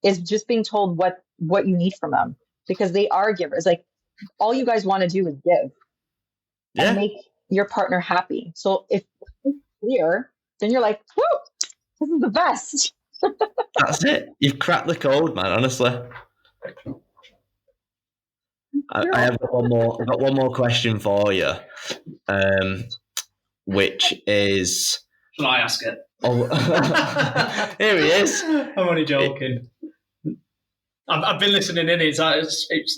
is just being told what you need from them, because they are givers. Like, all you guys want to do is give and make your partner happy. So if it's clear, then you're like, whoo, this is the best. That's it. You've cracked the code, man, honestly. I have got one more. I've got one more question for you, which is. Shall I ask it? Oh, here he is. I'm only joking. I've been listening in. It's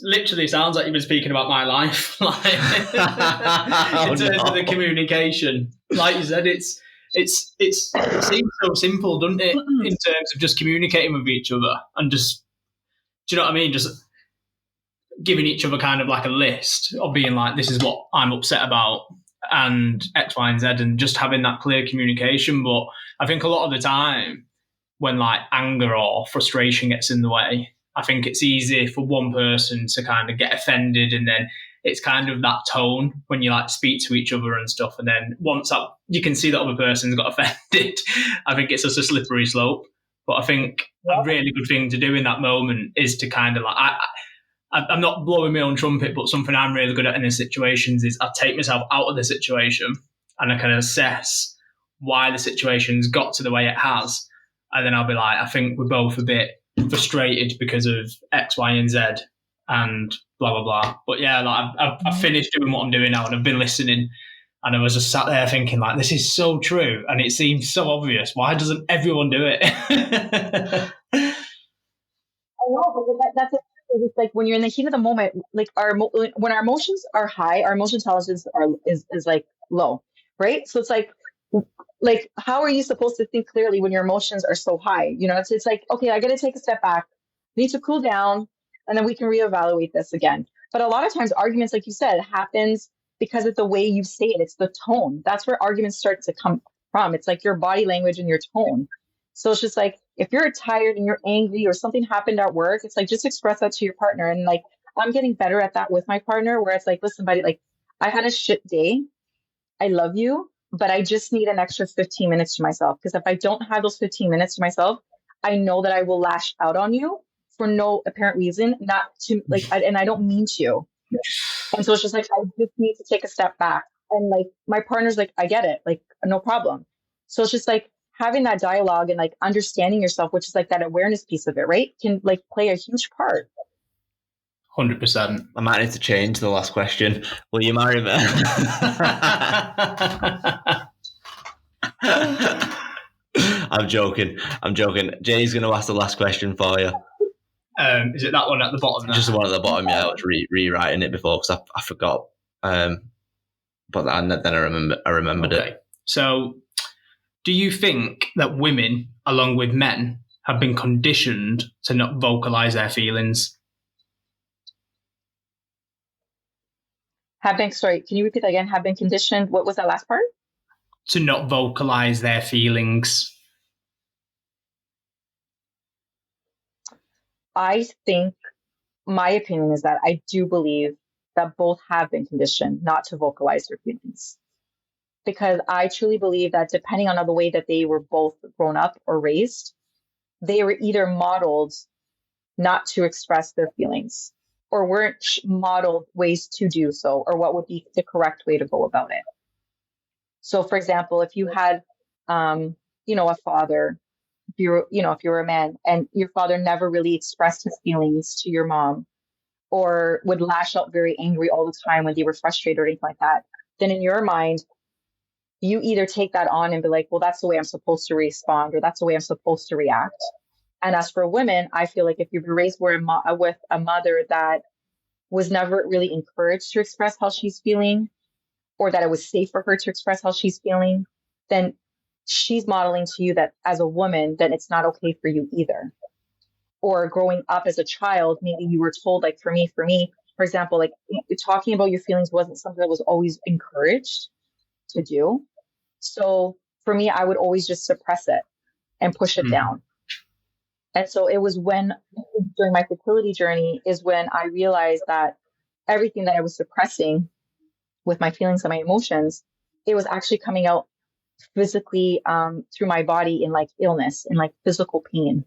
literally sounds like you've been speaking about my life, in terms of the communication. Like you said, it seems so simple, doesn't it? In terms of just communicating with each other and just, do you know what I mean? Just giving each other kind of like a list of being like, this is what I'm upset about and X, Y, and Z, and just having that clear communication. But I think a lot of the time when like anger or frustration gets in the way, I think it's easy for one person to kind of get offended, and then it's kind of that tone when you like speak to each other and stuff. And then once you can see that other person's got offended, I think it's just a slippery slope. But I think a really good thing to do in that moment is to kind of like, I'm not blowing my own trumpet, but something I'm really good at in these situations is I take myself out of the situation and I can assess why the situation's got to the way it has. And then I'll be like, I think we're both a bit frustrated because of X, Y, and Z and blah, blah, blah. But yeah, like I've finished doing what I'm doing now and I've been listening, and I was just sat there thinking like, this is so true. And it seems so obvious. Why doesn't everyone do it? I know, but that's it. It's like when you're in the heat of the moment, like when our emotions are high, our emotion intelligence is like low, right? So it's like how are you supposed to think clearly when your emotions are so high? You know, it's like, okay, I got to take a step back, need to cool down, and then we can reevaluate this again. But a lot of times arguments, like you said, happens because of the way you say it. It's the tone. That's where arguments start to come from. It's like your body language and your tone. So it's just like, if you're tired and you're angry or something happened at work, it's like, just express that to your partner. And like, I'm getting better at that with my partner, where it's like, listen, buddy, like, I had a shit day. I love you, but I just need an extra 15 minutes to myself. Because if I don't have those 15 minutes to myself, I know that I will lash out on you for no apparent reason, not to like, and I don't mean to. And so it's just like, I just need to take a step back. And like, my partner's like, I get it, like, no problem. So it's just like, having that dialogue and like understanding yourself, which is like that awareness piece of it, right? Can like play a huge part. 100%. I might need to change the last question. Will you marry me? I'm joking. Jay's going to ask the last question for you. Is it that one at the bottom? Just the one at the bottom, yeah. I was rewriting it before because I forgot. But then I remembered it. So, do you think that women, along with men, have been conditioned to not vocalize their feelings? Sorry, can you repeat that again? Have been conditioned. What was that last part? To not vocalize their feelings. I think my opinion is that I do believe that both have been conditioned not to vocalize their feelings. Because I truly believe that depending on the way that they were both grown up or raised, they were either modeled not to express their feelings or weren't modeled ways to do so, or what would be the correct way to go about it. So for example, if you had, a father, if you were a man and your father never really expressed his feelings to your mom, or would lash out very angry all the time when they were frustrated or anything like that, then in your mind, you either take that on and be like, well, that's the way I'm supposed to respond, or that's the way I'm supposed to react. And as for women, I feel like if you've been raised with a mother that was never really encouraged to express how she's feeling, or that it was safe for her to express how she's feeling, then she's modeling to you that as a woman, then it's not okay for you either. Or growing up as a child, maybe you were told, like for me, for example, like talking about your feelings wasn't something that was always encouraged to do. So for me, I would always just suppress it and push it down. And so it was when, during my fertility journey, is when I realized that everything that I was suppressing with my feelings and my emotions, it was actually coming out physically through my body in like illness and like physical pain.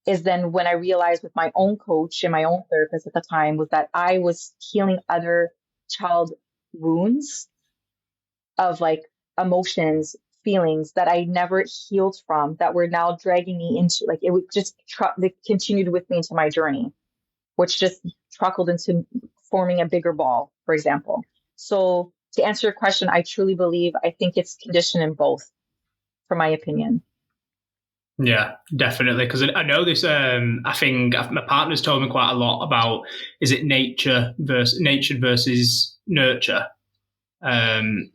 Is then when I realized with my own coach and my own therapist at the time was that I was healing other child wounds of like emotions, feelings that I never healed from, that were now dragging me into, like, it would just they continued with me into my journey, which just trickled into forming a bigger ball, for example. So to answer your question, I truly believe, I think it's conditioned in both, for my opinion. Yeah, definitely. Because I know this, I think my partner's told me quite a lot about, is it nature versus nurture? And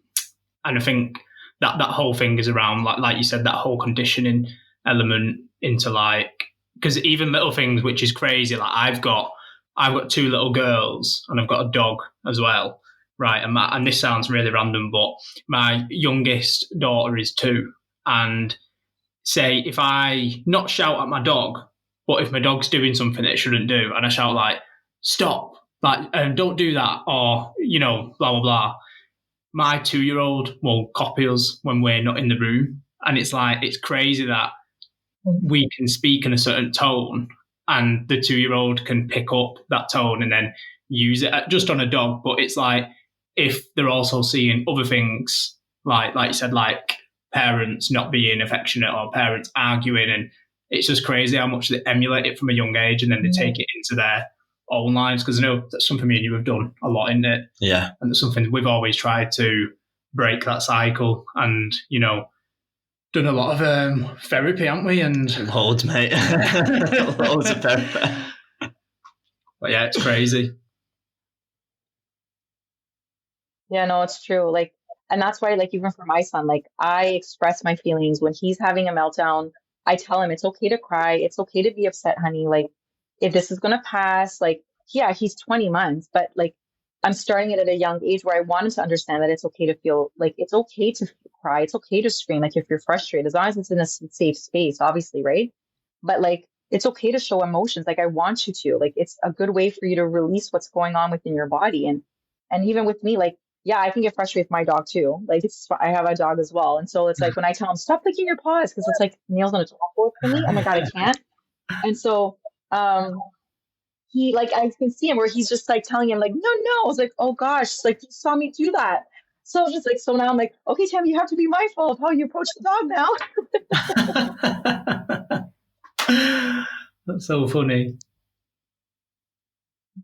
I think that whole thing is around, like you said, that whole conditioning element into like, because even little things, which is crazy. Like I've got 2 little girls and I've got a dog as well, right? And this sounds really random, but my youngest daughter is 2, and say if I not shout at my dog, but if my dog's doing something that it shouldn't do, and I shout like, stop, like, don't do that, or, blah, blah, blah. My 2-year-old will copy us when we're not in the room. And it's like, it's crazy that we can speak in a certain tone and the 2-year-old can pick up that tone and then use it just on a dog. But it's like, if they're also seeing other things, like you said, like parents not being affectionate or parents arguing, and it's just crazy how much they emulate it from a young age and then they take it into their own lives. Because I know that's something me and you have done a lot, isn't it? Yeah. And it's something we've always tried to break that cycle, and done a lot of therapy, haven't we? And loads, mate. Loads of therapy. But yeah, it's crazy. Yeah, no, it's true. Like, and that's why, like, even for my son, like, I express my feelings when he's having a meltdown. I tell him it's okay to cry. It's okay to be upset, honey. Like, if this is going to pass, like, yeah, he's 20 months, but like, I'm starting it at a young age where I want him to understand that it's okay to feel, like, it's okay to cry. It's okay to scream. Like, if you're frustrated, as long as it's in a safe space, obviously, right? But like, it's okay to show emotions. Like, I want you to, like, it's a good way for you to release what's going on within your body. And even with me, like, yeah, I can get frustrated with my dog too. Like, I have a dog as well. And so it's like, when I tell him, stop licking your paws, because it's like nails on a chalkboard for me. Oh my God, I can't. And so, he, like, I can see him where he's just like telling him like, no. I was like, oh gosh, like, you saw me do that. So just like, so now I'm like, okay, Tammy, you have to be mindful of how you approach the dog now. That's so funny.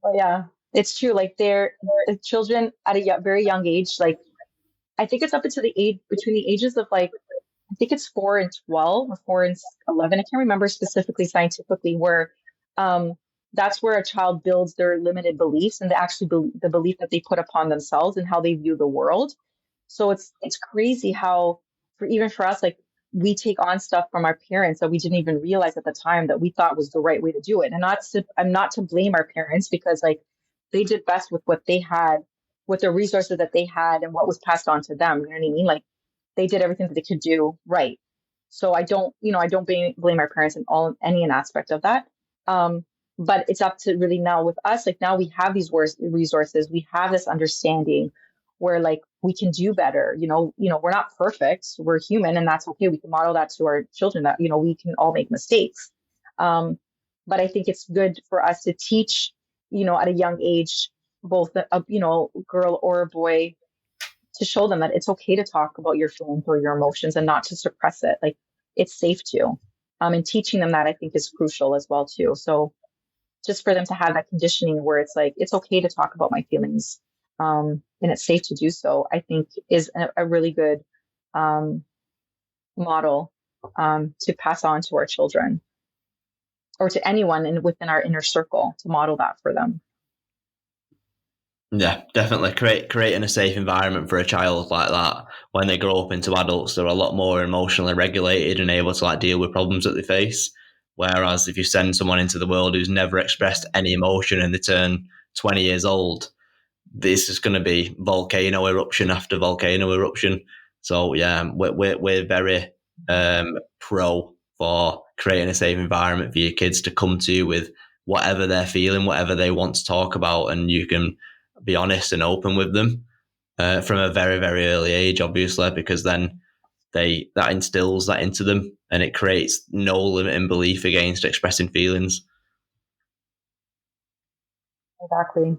But yeah, it's true. Like, they're the children at a very young age. Like, I think it's up into the age between the ages of like, I think it's 4 and 12 or 4 and 11. I can't remember specifically scientifically where, that's where a child builds their limited beliefs and the belief that they put upon themselves and how they view the world. So it's crazy how for us, like, we take on stuff from our parents that we didn't even realize at the time that we thought was the right way to do it. And I'm not to blame our parents, because like, they did best with what they had, with the resources that they had and what was passed on to them. You know what I mean? Like, they did everything that they could do right. So I don't blame our parents in any aspect of that. But it's up to really now with us, like, now we have these resources, we have this understanding where like, we can do better. We're not perfect, we're human, and that's okay. We can model that to our children, that, we can all make mistakes. But I think it's good for us to teach, at a young age, both a girl or a boy, to show them that it's okay to talk about your feelings or your emotions and not to suppress it. Like, it's safe to, and teaching them that, I think, is crucial as well too. So just for them to have that conditioning where it's like, it's okay to talk about my feelings, and it's safe to do so, I think is a really good model to pass on to our children, or to anyone within our inner circle, to model that for them. Yeah, definitely. Creating a safe environment for a child like that, when they grow up into adults, they're a lot more emotionally regulated and able to like deal with problems that they face. Whereas if you send someone into the world who's never expressed any emotion and they turn 20 years old, this is going to be volcano eruption after volcano eruption. So yeah, we're very pro for creating a safe environment for your kids to come to with whatever they're feeling, whatever they want to talk about, and you can be honest and open with them from a very, very early age, obviously, because then that instills that into them, and it creates no limiting belief against expressing feelings. Exactly.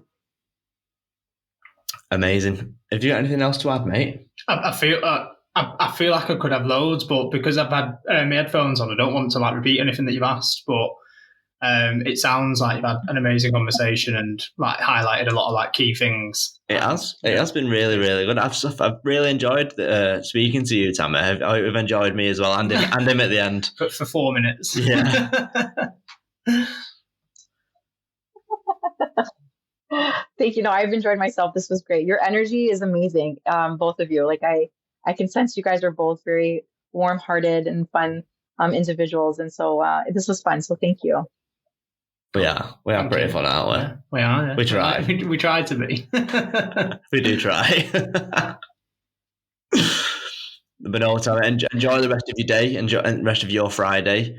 Amazing. Have you got anything else to add, mate? I feel like I could have loads, but because I've had my headphones on, I don't want to like repeat anything that you've asked. But it sounds like you've had an amazing conversation and like highlighted a lot of like key things. It has been really, really good. I've really enjoyed speaking to you, Tammy. I've enjoyed me as well, and him at the end for 4 minutes. Yeah. Thank you. No, I've enjoyed myself. This was great. Your energy is amazing, both of you. Like I can sense you guys are both very warm-hearted and fun individuals, and so this was fun. So thank you. We are pretty fun, aren't we? Yeah, we are. Yeah. We try. We try to be. We do try. But no, Tammy, enjoy the rest of your day, enjoy the rest of your Friday.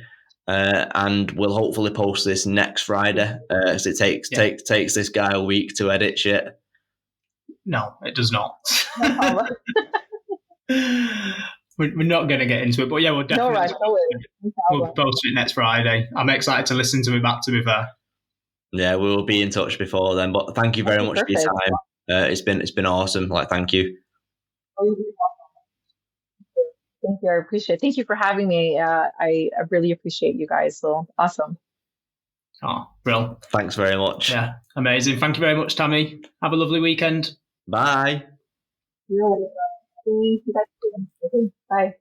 And we'll hopefully post this next Friday. So it takes this guy a week to edit shit. No, it does not. We're not going to get into it, but yeah, we'll definitely we'll post it next Friday. I'm excited to listen to it back, to be fair. Yeah, we will be in touch before then. But thank you very much for your time. It's been awesome. Like, thank you. Thank you. I appreciate it. Thank you for having me. I really appreciate you guys. So awesome. Oh, brilliant. Thanks very much. Yeah, amazing. Thank you very much, Tammy. Have a lovely weekend. Bye. Bye.